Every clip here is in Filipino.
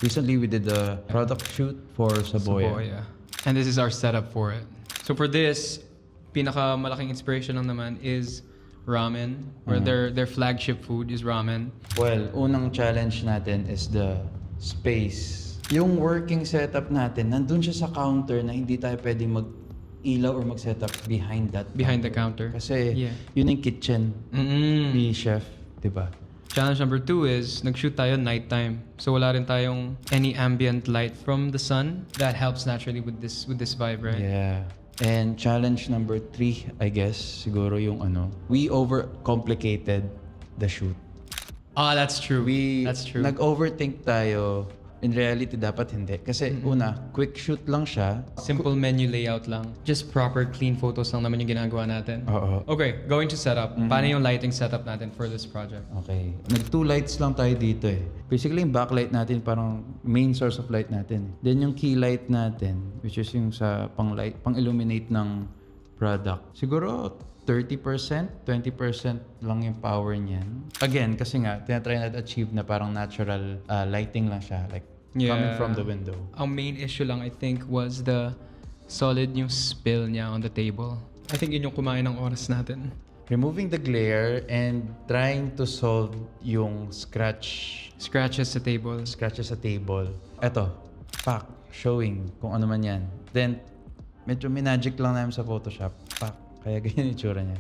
Recently, we did a product shoot for Saboya. Saboya. And this is our setup for it. So for this, pinakamalaking inspiration lang naman is ramen, where their flagship food is ramen. Well, unang challenge natin is the space. Yung working setup natin, nandun siya sa counter na hindi tayo pwedeng mag-ilaw or mag-setup behind that. Behind the counter. Kasi Yeah. yun yung kitchen ni chef, di ba? Challenge number 2 is nag-shoot tayo nighttime. So wala rin tayong any ambient light from the sun. That helps naturally with this vibe, right? Yeah. And challenge number 3, I guess, siguro yung we overcomplicated the shoot. Ah, that's true. That's true. Nag-overthink tayo. In reality, dapat hindi. Kasi una, quick shoot lang siya. Simple menu layout lang. Just proper clean photos lang naman yung ginagawa natin. Oo. Okay, going to setup. Paano yung lighting setup natin for this project? Okay. Nag-2 lights lang tayo dito eh. Basically, yung backlight natin parang main source of light natin. Then yung key light natin, which is yung sa pang-illuminate ng product. Siguro 30%, 20% lang yung power niyan. Again, kasi nga, tinatry natin achieve na parang natural lighting lang siya. Like, coming from the window. Ang main issue lang, I think, was the solid yung spill niya on the table. I think yun yung kumain ng oras natin. Removing the glare and trying to solve yung Scratches sa table. scratches sa table. Eto, pak, showing kung ano man yan. Then, medyo minagic lang namin sa Photoshop. Pak, kaya ganyan yung itsura niya.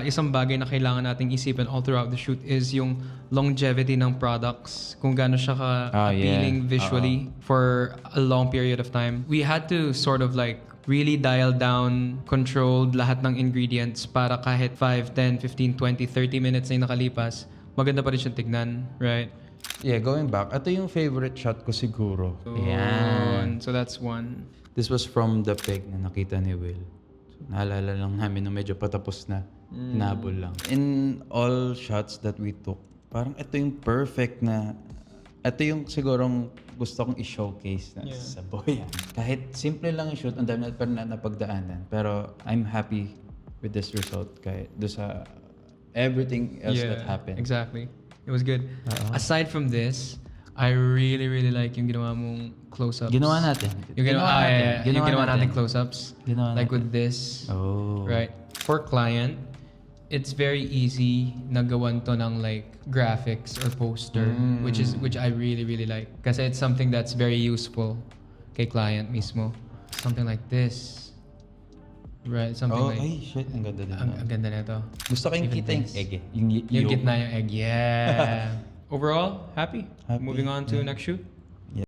Isang bagay na kailangan nating isipin all throughout the shoot is yung longevity ng products. Kung gaano siya ka-appealing visually for a long period of time. We had to sort of like really dial down, controlled lahat ng ingredients para kahit 5, 10, 15, 20, 30 minutes na yung nakalipas, maganda pa rin siyang tignan, right? Yeah, going back, ito yung favorite shot ko siguro. Yan. So that's one. This was from the peg na nakita ni Will. So, naalala lang namin na medyo patapos na. Hinabol lang. In all shots that we took, parang ito yung perfect na, ito yung sigurong gusto kong i-showcase na sa Saboya. Kahit simple lang yung shoot, ang dami na pa rin napagdaanan. Pero I'm happy with this result kahit do sa everything else that happened. Exactly. It was good. Aside from this, I really, really like yung ginawa mong close-ups. Ginawa natin. Yung ginawa natin close-ups. Ginawa like natin. with this. Oh. Right. For client, it's very easy na gawan to ng like graphics or poster, which I really, really like. Kasi it's something that's very useful kay client mismo. Something like this. Right, something like... ay, shit. Ang ganda din. Ang ganda nito. Gusto ko yung Even kita yung this. egg eh. Yung gitna yung egg. Yeah. Overall, happy. Happy. Moving on to next shoot.